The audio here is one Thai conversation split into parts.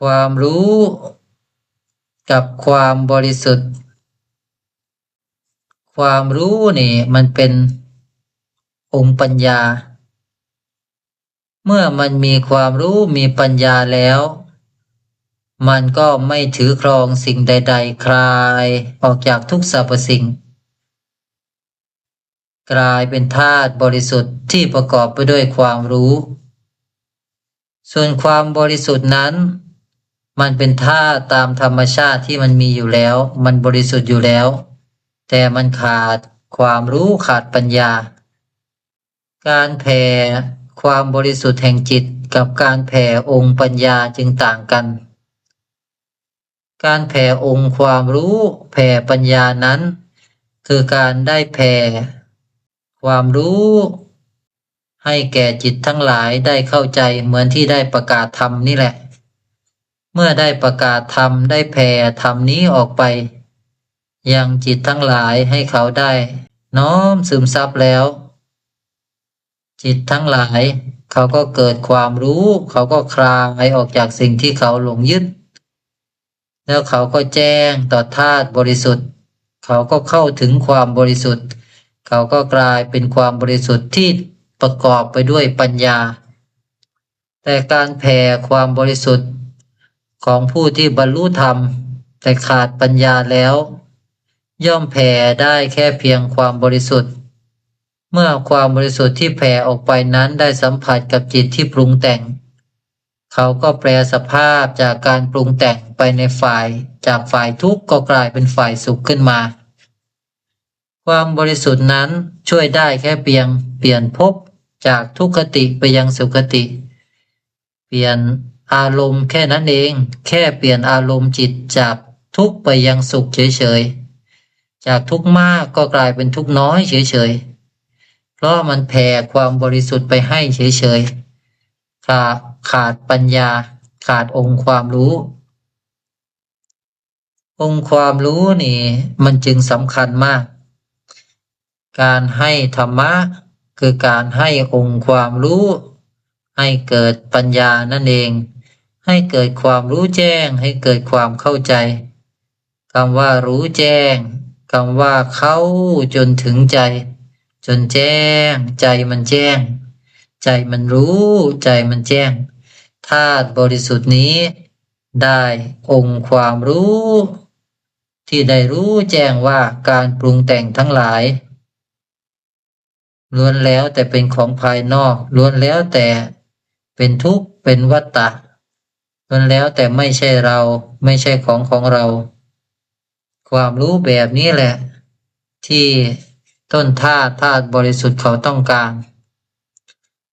ความรู้กับความบริสุทธิ์ความรู้นี่มันเป็นองค์ปัญญาเมื่อมันมีความรู้มีปัญญาแล้วมันก็ไม่ถือครองสิ่งใดๆคลายออกจากทุกสรรพสิ่งกลายเป็นธาตุบริสุทธิ์ที่ประกอบไปด้วยความรู้ส่วนความบริสุทธิ์นั้นมันเป็นธาตุตามธรรมชาติที่มันมีอยู่แล้วมันบริสุทธิ์อยู่แล้วแต่มันขาดความรู้ขาดปัญญาการแผ่ความบริสุทธิ์แห่งจิตกับการแผ่องค์ปัญญาจึงต่างกันการแผ่องค์ความรู้แผ่ปัญญานั้นคือการได้แผ่ความรู้ให้แก่จิตทั้งหลายได้เข้าใจเหมือนที่ได้ประกาศธรรมนี่แหละเมื่อได้ประกาศธรรมได้แผ่ธรรมนี้ออกไปยังจิตทั้งหลายให้เขาได้น้อมซึมซับแล้วจิตทั้งหลายเขาก็เกิดความรู้เขาก็คลายออกจากสิ่งที่เขาหลงยึดแล้วเขาก็แจ้งต่อธาตุบริสุทธิ์เขาก็เข้าถึงความบริสุทธิ์เขาก็กลายเป็นความบริสุทธิ์ที่ประกอบไปด้วยปัญญาแต่การแผ่ความบริสุทธิ์ของผู้ที่บรรลุธรรมแต่ขาดปัญญาแล้วย่อมแผ่ได้แค่เพียงความบริสุทธิ์เมื่อความบริสุทธิ์ที่แผ่ออกไปนั้นได้สัมผัสกับจิตที่ปรุงแต่งเขาก็แปลสภาพจากการปรุงแต่งไปในฝ่ายจากฝ่ายทุกข์ก็กลายเป็นฝ่ายสุขขึ้นมาความบริสุทธิ์นั้นช่วยได้แค่เพียงเปลี่ยนภพจากทุกขติไปยังสุขติเปลี่ยนอารมณ์แค่นั้นเองแค่เปลี่ยนอารมณ์จิตจากทุกข์ไปยังสุขเฉยๆจากทุกข์มากก็กลายเป็นทุกข์น้อยเฉยๆเพราะมันแผ่ความบริสุทธิ์ไปให้เฉยๆขาดปัญญาขาดองค์ความรู้องค์ความรู้นี่มันจึงสำคัญมากการให้ธรรมะคือการให้องค์ความรู้ให้เกิดปัญญานั่นเองให้เกิดความรู้แจ้งให้เกิดความเข้าใจคำว่ารู้แจ้งคำว่าเข้าจนถึงใจจนแจ้งใจมันแจ้งใจมันรู้ใจมันแจ้งธาตุบริสุทธิ์นี้ได้องค์ความรู้ที่ได้รู้แจ้งว่าการปรุงแต่งทั้งหลายล้วนแล้วแต่เป็นของภายนอกล้วนแล้วแต่เป็นทุกข์เป็นวัฏฏะล้วนแล้วแต่ไม่ใช่เราไม่ใช่ของเราความรู้แบบนี้แหละที่ต้นธาตุบริสุทธิ์เขาต้องการ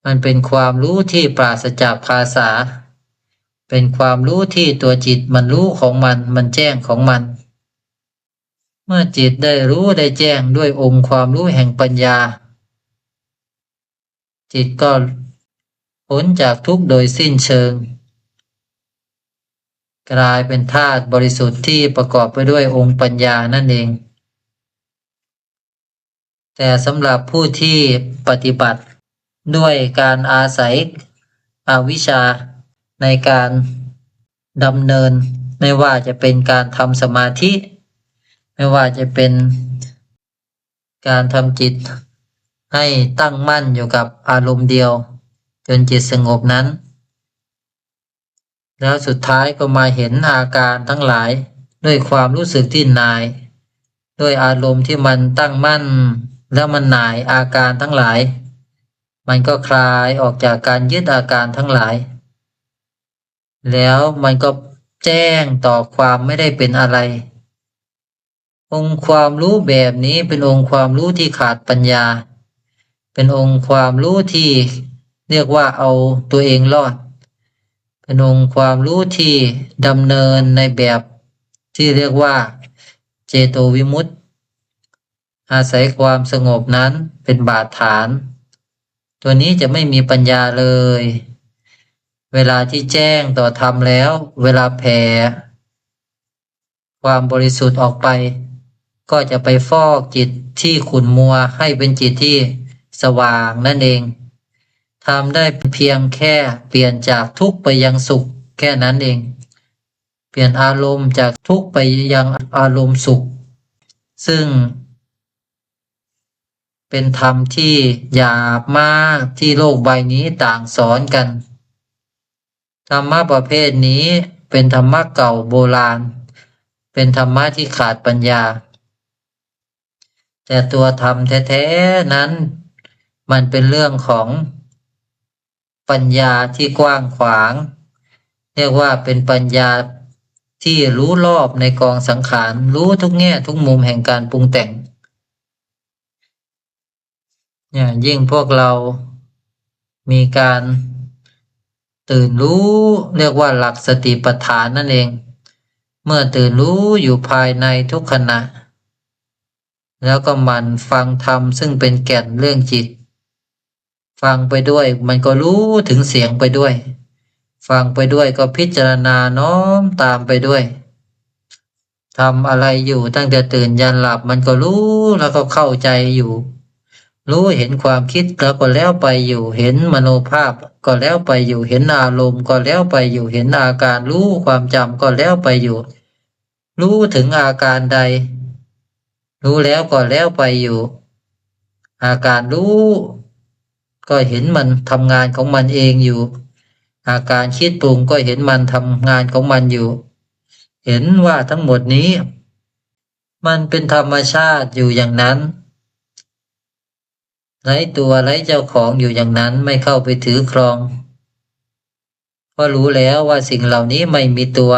มันเป็นความรู้ที่ปราศจากภาษาเป็นความรู้ที่ตัวจิตมันรู้ของมันแจ้งของมันเมื่อจิตได้รู้ได้แจ้งด้วยองค์ความรู้แห่งปัญญาจิตก็พ้นจากทุกข์โดยสิ้นเชิงกลายเป็นธาตุบริสุทธิ์ที่ประกอบไปด้วยองค์ปัญญานั่นเองแต่สำหรับผู้ที่ปฏิบัติด้วยการอาศัยอวิชชาในการดำเนินไม่ว่าจะเป็นการทำสมาธิไม่ว่าจะเป็นการทำจิตให้ตั้งมั่นอยู่กับอารมณ์เดียวจนจิตสงบนั้นแล้วสุดท้ายก็มาเห็นอาการทั้งหลายด้วยความรู้สึกที่หน่ายด้วยอารมณ์ที่มันตั้งมั่นแล้วมันหน่ายอาการทั้งหลายมันก็คลายออกจากการยึดอาการทั้งหลายแล้วมันก็แจ้งต่อความไม่ได้เป็นอะไรองค์ความรู้แบบนี้เป็นองค์ความรู้ที่ขาดปัญญาเป็นองค์ความรู้ที่เรียกว่าเอาตัวเองรอดเป็นองค์ความรู้ที่ดำเนินในแบบที่เรียกว่าเจโตวิมุตติอาศัยความสงบนั้นเป็นบาดฐานตัวนี้จะไม่มีปัญญาเลยเวลาที่แจ้งต่อธรรมแล้วเวลาแผ่ความบริสุทธิ์ออกไปก็จะไปฟอกจิตที่ขุ่นมัวให้เป็นจิตที่สว่างนั่นเองทำได้เพียงแค่เปลี่ยนจากทุกข์ไปยังสุขแค่นั้นเอง เปลี่ยนอารมณ์จากทุกข์ไปยังอารมณ์สุขซึ่งเป็นธรรมที่หยาบมากที่โลกใบนี้ต่างสอนกันธรรมะประเภทนี้เป็นธรรมะเก่าโบราณเป็นธรรมะที่ขาดปัญญาแต่ตัวธรรมแท้ๆนั้นมันเป็นเรื่องของปัญญาที่กว้างขวางเรียกว่าเป็นปัญญาที่รู้รอบในกองสังขารรู้ทุกแง่ทุกมุมแห่งการปรุงแต่งเนี่ยยิ่งพวกเรามีการตื่นรู้เรียกว่าหลักสติปัฏฐานนั่นเองเมื่อตื่นรู้อยู่ภายในทุกขณะแล้วก็หมั่นฟังธรรมซึ่งเป็นแก่นเรื่องจิตฟังไปด้วยมันก็รู้ถึงเสียงไปด้วยฟังไปด้วยก็พิจารณาน้อมตามไปด้วยทำอะไรอยู่ตั้งแต่ตื่นยันหลับมันก็รู้แล้วก็เข้าใจอยู่รู้เห็นความคิดแล้วก็แล้วไปอยู่เห็นมโนภาพก็แล้วไปอยู่เห็นอารมณ์ก็แล้วไปอยู่เห็นอาการรู้ความจำก็แล้วไปอยู่รู้ถึงอาการใดรู้แล้วก็แล้วไปอยู่อาการรู้ก็เห็นมันทำงานของมันเองอยู่อาการคิดปรุงก็เห็นมันทำงานของมันอยู่เห็นว่าทั้งหมดนี้มันเป็นธรรมชาติอยู่อย่างนั้นไร้ตัวไร้เจ้าของอยู่อย่างนั้นไม่เข้าไปถือครองเพราะรู้แล้วว่าสิ่งเหล่านี้ไม่มีตัว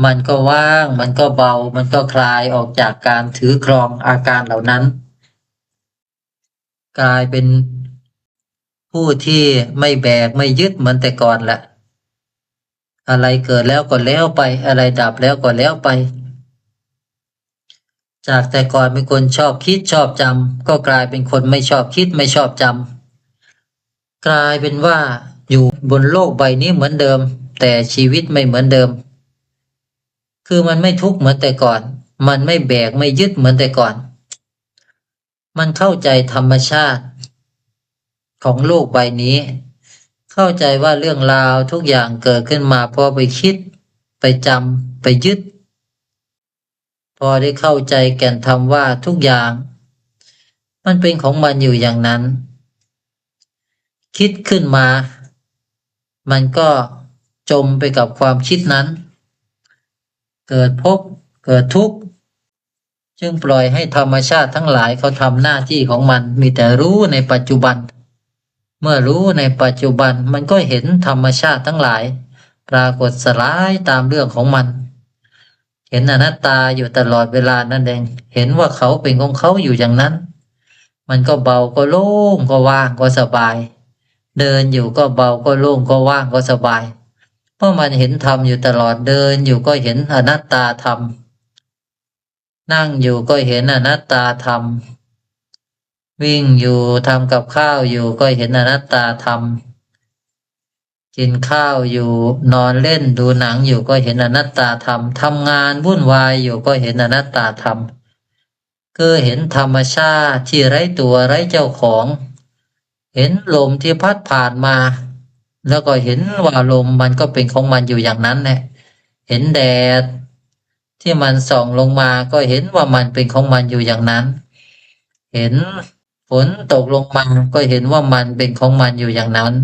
มันก็ว่างมันก็เบามันก็คลายออกจากการถือครองอาการเหล่านั้นกลายเป็นผู้ที่ไม่แบกไม่ยึดเหมือนแต่ก่อนแหละอะไรเกิดแล้วก็แล้วไปอะไรดับแล้วก็แล้วไปจากแต่ก่อนเป็นคนชอบคิดชอบจำก็กลายเป็นคนไม่ชอบคิดไม่ชอบจำกลายเป็นว่าอยู่บนโลกใบนี้เหมือนเดิมแต่ชีวิตไม่เหมือนเดิมคือมันไม่ทุกข์เหมือนแต่ก่อนมันไม่แบกไม่ยึดเหมือนแต่ก่อนมันเข้าใจธรรมชาติของโลกใบนี้เข้าใจว่าเรื่องราวทุกอย่างเกิดขึ้นมาเพราะไปคิดไปจำไปยึดพอได้เข้าใจแก่นธรรมว่าทุกอย่างมันเป็นของมันอยู่อย่างนั้นคิดขึ้นมามันก็จมไปกับความคิดนั้นเกิดภพเกิดทุกข์จึงปล่อยให้ธรรมชาติทั้งหลายเขาทำหน้าที่ของมันมีแต่รู้ในปัจจุบันเมื่อรู้ในปัจจุบันมันก็เห็นธรรมชาติทั้งหลายปรากฏสลายตามเรื่องของมันเห็นอนัตตาอยู่ตลอดเวลานั่นเองเห็นว่าเขาเป็นของเขาอยู่อย่างนั้นมันก็เบาก็โล่งก็ว่างก็สบายเดินอยู่ก็เบาก็โล่งก็ว่างก็สบายเพราะมันเห็นธรรมอยู่ตลอดเดินอยู่ก็เห็นอนัตตาธรรมนั่งอยู่ก็เห็นอนัตตาธรรมวิ่งอยู่ทำกับข้าวอยู่ก็เห็นอนัตตาธรรมกินข้าวอยู่นอนเล่นดูหนังอยู่ก็เห็นอนัตตาธรรมทำงานวุ่นวายอยู่ก็เห็นอนัตตาธรรมคือเห็นธรรมชาติที่ไร้ตัวไร้เจ้าของเห็นลมที่พัดผ่านมาแล้วก็เห็นว่าลมมันก็เป็นของมันอยู่อย่างนั้นแหละเห็นแดดที่มันส่องลงมาก็เห็นว่ามันเป็นของมันอยู่อย่างนั้นเห็นฝนตกลงมาก็เห็นว่ามันเป็นของมันอยู่อย่างนั้น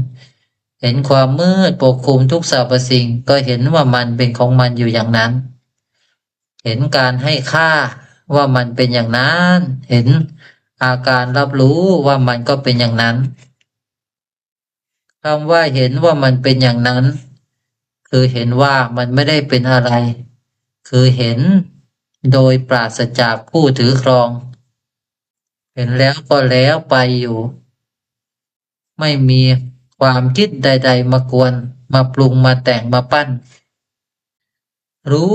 เห็นความมืดปกคลุมทุกสรรพสิ่งก็เห็นว่ามันเป็นของมันอยู่อย่างนั้นเห็นการให้ค่าว่ามันเป็นอย่างนั้นเห็นอาการรับรู้ว่ามันก็เป็นอย่างนั้นคำว่าเห็นว่ามันเป็นอย่างนั้นคือเห็นว่ามันไม่ได้เป็นอะไรคือเห็นโดยปราศจากผู้ถือครองเห็นแล้วก็แล้วไปอยู่ไม่มีความคิดใดๆมากวนมาปรุงมาแต่งมาปั้นรู้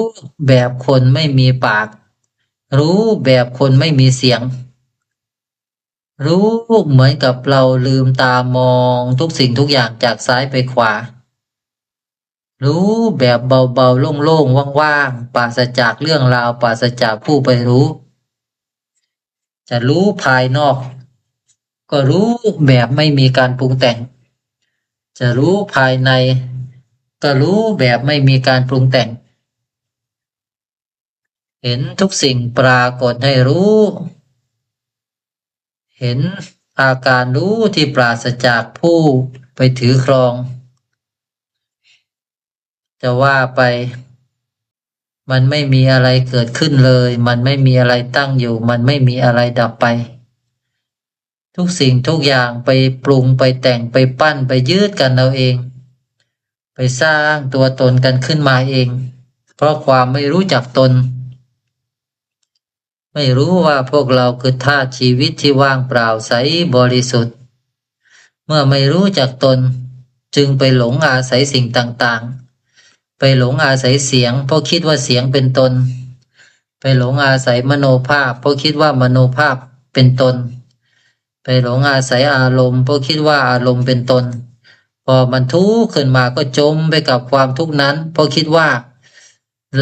แบบคนไม่มีปากรู้แบบคนไม่มีเสียงรู้เหมือนกับเราลืมตามองทุกสิ่งทุกอย่างจากซ้ายไปขวารู้แบบเบาๆโล่งๆว่างๆปราศจากเรื่องราวปราศจากผู้ไปรู้จะรู้ภายนอกก็รู้แบบไม่มีการปรุงแต่งจะรู้ภายใน ก็รู้แบบไม่มีการปรุงแต่งเห็นทุกสิ่งปรากฏให้รู้เห็นอาการรู้ที่ปราศจากผู้ไปถือครองจะว่าไปมันไม่มีอะไรเกิดขึ้นเลยมันไม่มีอะไรตั้งอยู่มันไม่มีอะไรดับไปทุกสิ่งทุกอย่างไปปรุงไปแต่งไปปั้นไปยืดกันเอาเองไปสร้างตัวตนกันขึ้นมาเองเพราะความไม่รู้จักตนไม่รู้ว่าพวกเราคือธาตุชีวิตที่ว่างเปล่าใสบริสุทธิ์เมื่อไม่รู้จักตนจึงไปหลงอาศัยสิ่งต่างๆไปหลงอาศัยเสียงเพราะคิดว่าเสียงเป็นตนไปหลงอาศัยมโนภาพเพราะคิดว่ามโนภาพเป็นตนไปหลงอาศัยอารมณ์เพราะคิดว่าอารมณ์เป็นตนพอมันทุกข์ขึ้นมาก็จมไปกับความทุกข์นั้นเพราะคิดว่า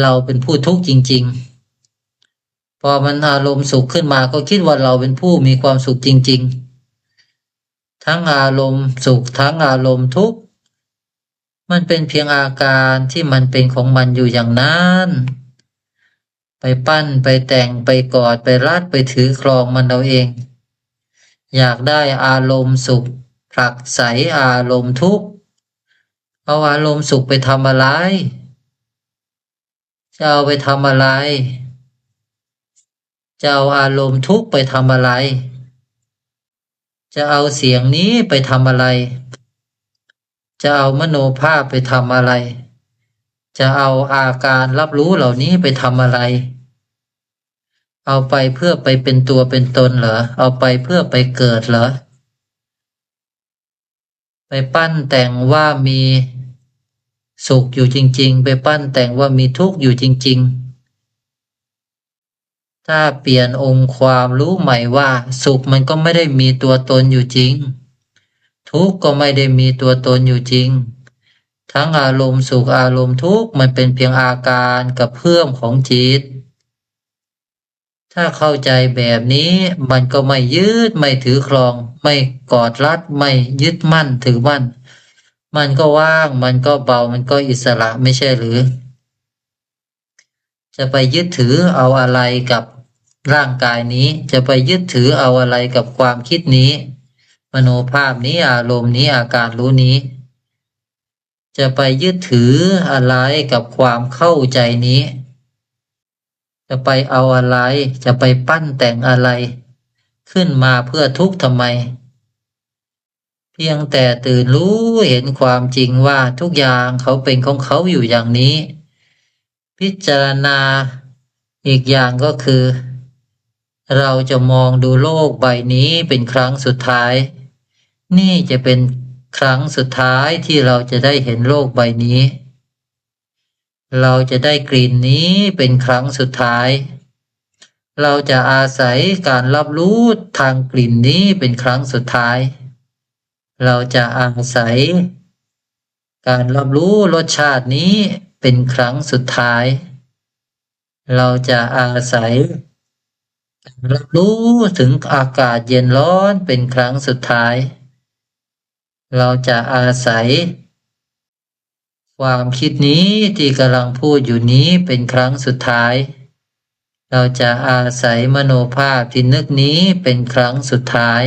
เราเป็นผู้ทุกข์จริงๆพอมันอารมณ์สุขขึ้นมาก็คิดว่าเราเป็นผู้มีความสุขจริงๆทั้งอารมณ์สุขทั้งอารมณ์ทุกข์มันเป็นเพียงอาการที่มันเป็นของมันอยู่อย่างนั้นไปปั้นไปแต่งไปกอดไปรัดไปถือครองมันเอาเองอยากได้อารมณ์สุขผลักไสอารมณ์ทุกข์เอาอารมณ์สุขไปทำอะไรจะเอาไปทำอะไรจะเอาอารมณ์ทุกข์ไปทำอะไรจะเอาเสียงนี้ไปทำอะไรจะเอามโนภาพไปทำอะไรจะเอาอาการรับรู้เหล่านี้ไปทำอะไรเอาไปเพื่อไปเป็นตัวเป็นตนเหรอเอาไปเพื่อไปเกิดเหรอไปปั้นแต่งว่ามีสุขอยู่จริงๆไปปั้นแต่งว่ามีทุกข์อยู่จริงๆถ้าเปลี่ยนองค์ความรู้ใหม่ว่าสุขมันก็ไม่ได้มีตัวตนอยู่จริงทุกข์ก็ไม่ได้มีตัวตนอยู่จริงทั้งอารมณ์สุขอารมณ์ทุกข์มันเป็นเพียงอาการกับเพื่อมของจิตถ้าเข้าใจแบบนี้มันก็ไม่ยึดไม่ถือครองไม่กอดรัดไม่ยึดมั่นถือมั่นมันก็ว่างมันก็เบามันก็อิสระไม่ใช่หรือจะไปยึดถือเอาอะไรกับร่างกายนี้จะไปยึดถือเอาอะไรกับความคิดนี้มโนภาพนี้อารมณ์นี้อาการรู้นี้จะไปยึดถืออะไรกับความเข้าใจนี้จะไปเอาอะไรจะไปปั้นแต่งอะไรขึ้นมาเพื่อทุกข์ทำไมเพียงแต่ตื่นรู้เห็นความจริงว่าทุกอย่างเขาเป็นของเขาอยู่อย่างนี้พิจารณาอีกอย่างก็คือเราจะมองดูโลกใบนี้เป็นครั้งสุดท้ายนี่จะเป็นครั้งสุดท้ายที่เราจะได้เห็นโลกใบนี้เราจะได้กลิ่นนี้เป็นครั้งสุดท้ายเราจะอาศัยการรับรู้ทางกลิ่นนี้เป็นครั้งสุดท้ายเราจะอาศัยการรับรู้รสชาตินี้เป็นครั้งสุดท้ายเราจะอาศัยการรับรู้ถึงอากาศเย็นร้อนเป็นครั้งสุดท้ายเราจะอาศัยความคิดนี้ที่กำลังพูดอยู่นี้เป็นครั้งสุดท้ายเราจะอาศัยมโนภาพที่นึกนี้เป็นครั้งสุดท้าย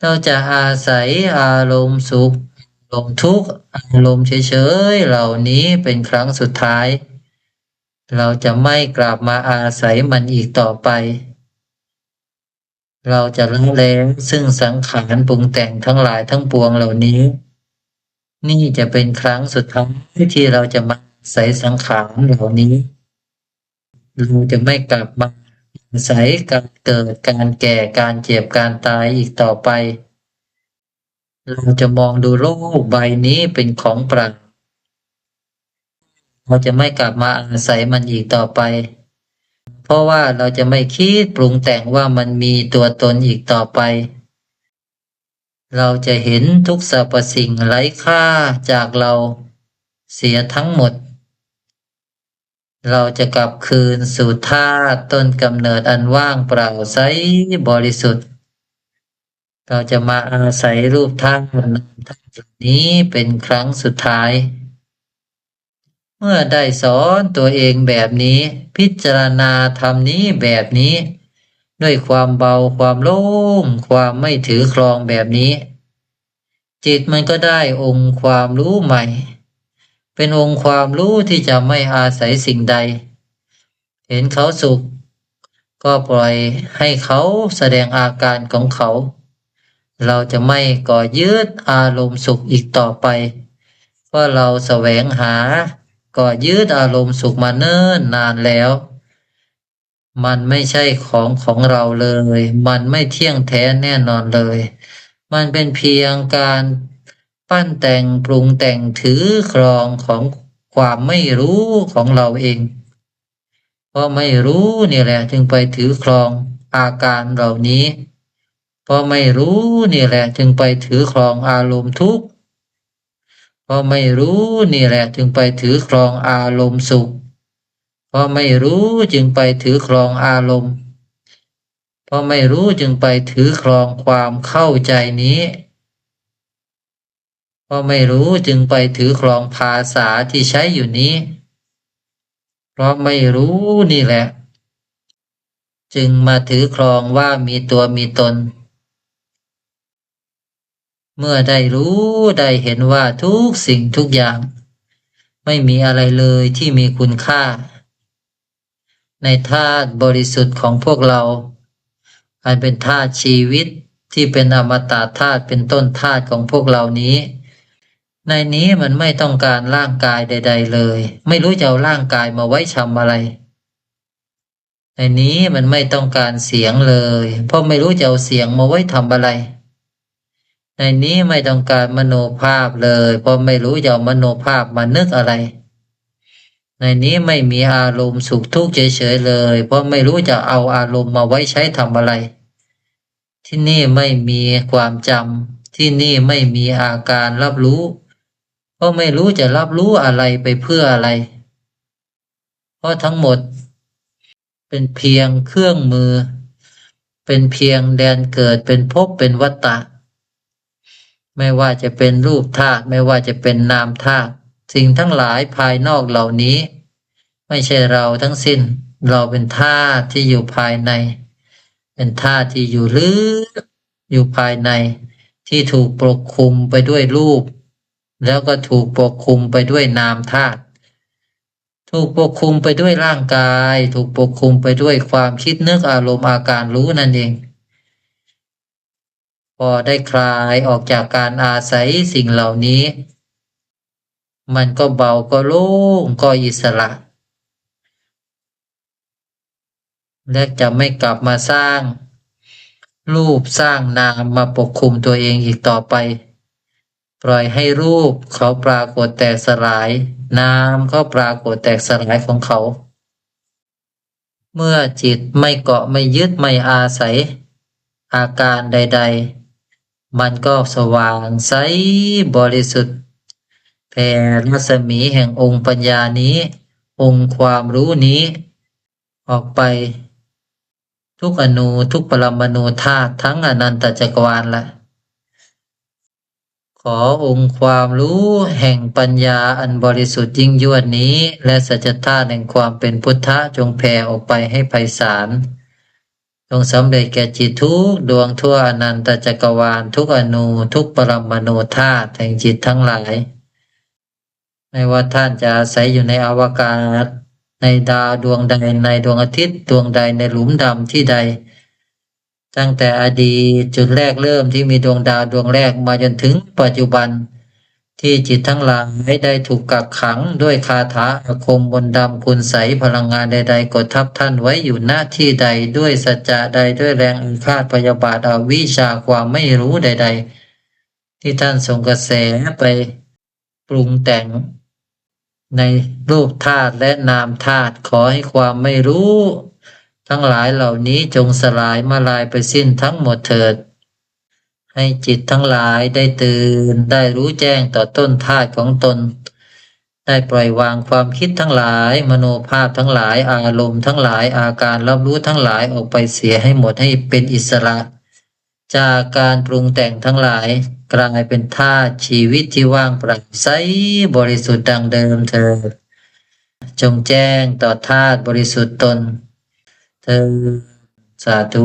เราจะอาศัยอารมณ์สุขอารมณ์ทุกข์อารมณ์เฉยๆเหล่านี้เป็นครั้งสุดท้ายเราจะไม่กลับมาอาศัยมันอีกต่อไปเราจะละแล้วซึ่งสังขารปรุงแต่งทั้งหลายทั้งปวงเหล่านี้นี่จะเป็นครั้งสุดท้ายที่เราจะมาอาศัยสังขารเหล่านี้เราจะไม่กลับมาอาศัยการเกิดการแก่การเจ็บการตายอีกต่อไปเราจะมองดูโลกใบนี้เป็นของเปล่าเราจะไม่กลับมาอาศัยมันอีกต่อไปเพราะว่าเราจะไม่คิดปรุงแต่งว่ามันมีตัวตนอีกต่อไปเราจะเห็นทุกสรรพสิ่งไร้ค่าจากเราเสียทั้งหมดเราจะกลับคืนสู่ธาตุต้นกำเนิดอันว่างเปล่าใสบริสุทธิ์เราจะมาอาศัยรูปธาตุนามธาตุนี้เป็นครั้งสุดท้าย เมื่อได้สอนตัวเองแบบนี้พิจารณาธรรมนี้แบบนี้ด้วยความเบาความโล่งความไม่ถือครองแบบนี้จิตมันก็ได้องค์ความรู้ใหม่เป็นองค์ความรู้ที่จะไม่อาศัยสิ่งใดเห็นเขาสุขก็ปล่อยให้เขาแสดงอาการของเขาเราจะไม่ก่อยึดอารมณ์สุขอีกต่อไปเพราะเราแสวงหาก่อยึดอารมณ์สุขมาเนิ่นนานแล้วมันไม่ใช่ของเราเลยมันไม่เที่ยงแท้แน่นอนเลยมันเป็นเพียงการปั้นแต่งปรุงแต่งถือครองของความไม่รู้ของเราเองเพราะไม่รู้นี่แหละจึงไปถือครองอาการเหล่านี้เพราะไม่รู้นี่แหละจึงไปถือครองอารมณ์ทุกข์เพราะไม่รู้นี่แหละจึงไปถือครองอารมณ์สุขเพราะไม่รู้จึงไปถือครองอารมณ์เพราะไม่รู้จึงไปถือครองความเข้าใจนี้เพราะไม่รู้จึงไปถือครองภาษาที่ใช้อยู่นี้เพราะไม่รู้นี่แหละจึงมาถือครองว่ามีตัวมีตนเมื่อได้รู้ได้เห็นว่าทุกสิ่งทุกอย่างไม่มีอะไรเลยที่มีคุณค่าในธาตุบริสุทธิ์ของพวกเราอันเป็นธาตุชีวิตที่เป็นอมตะธาตุเป็นต้นธาตุของพวกเรานี้ในนี้มันไม่ต้องการร่างกายใดๆเลยไม่รู้จะเอาร่างกายมาไว้ทำอะไรในนี้มันไม่ต้องการเสียงเลยเพราะไม่รู้จะเอาเสียงมาไว้ทำอะไรในนี้ไม่ต้องการมโนภาพเลยเพราะไม่รู้จะเอามโนภาพมานึกอะไรในนี้ไม่มีอารมณ์สุขทุกข์เฉยๆเลยเพราะไม่รู้จะเอาอารมณ์มาไว้ใช้ทำอะไรที่นี่ไม่มีความจำที่นี่ไม่มีอาการรับรู้เพราะไม่รู้จะรับรู้อะไรไปเพื่ออะไรเพราะทั้งหมดเป็นเพียงเครื่องมือเป็นเพียงแดนเกิดเป็นภพเป็นวัฏฏะไม่ว่าจะเป็นรูปธาตุไม่ว่าจะเป็นนามธาตุสิ่งทั้งหลายภายนอกเหล่านี้ไม่ใช่เราทั้งสิ้นเราเป็นธาตุที่อยู่ภายในเป็นธาตุที่อยู่ลึกอยู่ภายในที่ถูกปกคลุมไปด้วยรูปแล้วก็ถูกปกคลุมไปด้วยนามธาตุถูกปกคลุมไปด้วยร่างกายถูกปกคลุมไปด้วยความคิดนึกอารมณ์อาการรู้นั่นเองพอได้คลายออกจากการอาศัยสิ่งเหล่านี้มันก็เบาก็โล่งก็อิสระและจะไม่กลับมาสร้างรูปสร้างนามมาปกคลุมตัวเองอีกต่อไปปล่อยให้รูปเขาปรากฏแตกสลายนามก็ปรากฏแตกสลายของเขาเมื่อจิตไม่เกาะไม่ยึดไม่อาศัยอาการใดๆมันก็สว่างใสบริสุทธิ์แผ่รัศมีแห่งองค์ปัญญานี้องค์ความรู้นี้ออกไปทุกอนูทุกปรมาณูธาตุทั้งอนันตจักรวาลละขอองค์ความรู้แห่งปัญญาอันบริสุทธิ์ยิ่งยวดนี้และสัจธาตุแห่งความเป็นพุทธะจงแผ่ออกไปให้ไพศาลจงสำเร็จแก่จิตทุกดวงทั่วอนันตจักรวาลทุกอนูทุกปรมาณูธาตุแห่งจิตทั้งหลายไม่ว่าท่านจะอาศัยอยู่ในอวกาศในดาวดวงใดในดวงอาทิตย์ดวงใดในหลุมดำที่ใดตั้งแต่อดีตจุดแรกเริ่มที่มีดวงดาวดวงแรกมาจนถึงปัจจุบันที่จิตทั้งหลายได้ถูกกักขังด้วยคาถาอาคมมนต์ดำคุณไสยพลังงานใดๆกดทับท่านไว้อยู่หน้าที่ใดด้วยสัจจะใดด้วยแรงอาฆาตพยาบาทอวิชชาความไม่รู้ใดๆที่ท่านส่งกระแสไปปรุงแต่งในรูปธาตุและนามธาตุขอให้ความไม่รู้ทั้งหลายเหล่านี้จงสลายมาลายไปสิ้นทั้งหมดเถิดให้จิตทั้งหลายได้ตื่นได้รู้แจ้งต่อต้นธาตุของตนได้ปล่อยวางความคิดทั้งหลายมโนภาพทั้งหลายอารมณ์ทั้งหลายอาการรับรู้ทั้งหลายออกไปเสียให้หมดให้เป็นอิสระจากการปรุงแต่งทั้งหลายกลายเป็นธาตุชีวิตที่ว่างเปล่าใสบริสุทธิ์ดังเดิมเถิด จงแจ้งต่อธาตุบริสุทธิ์ตนเธอสาธุ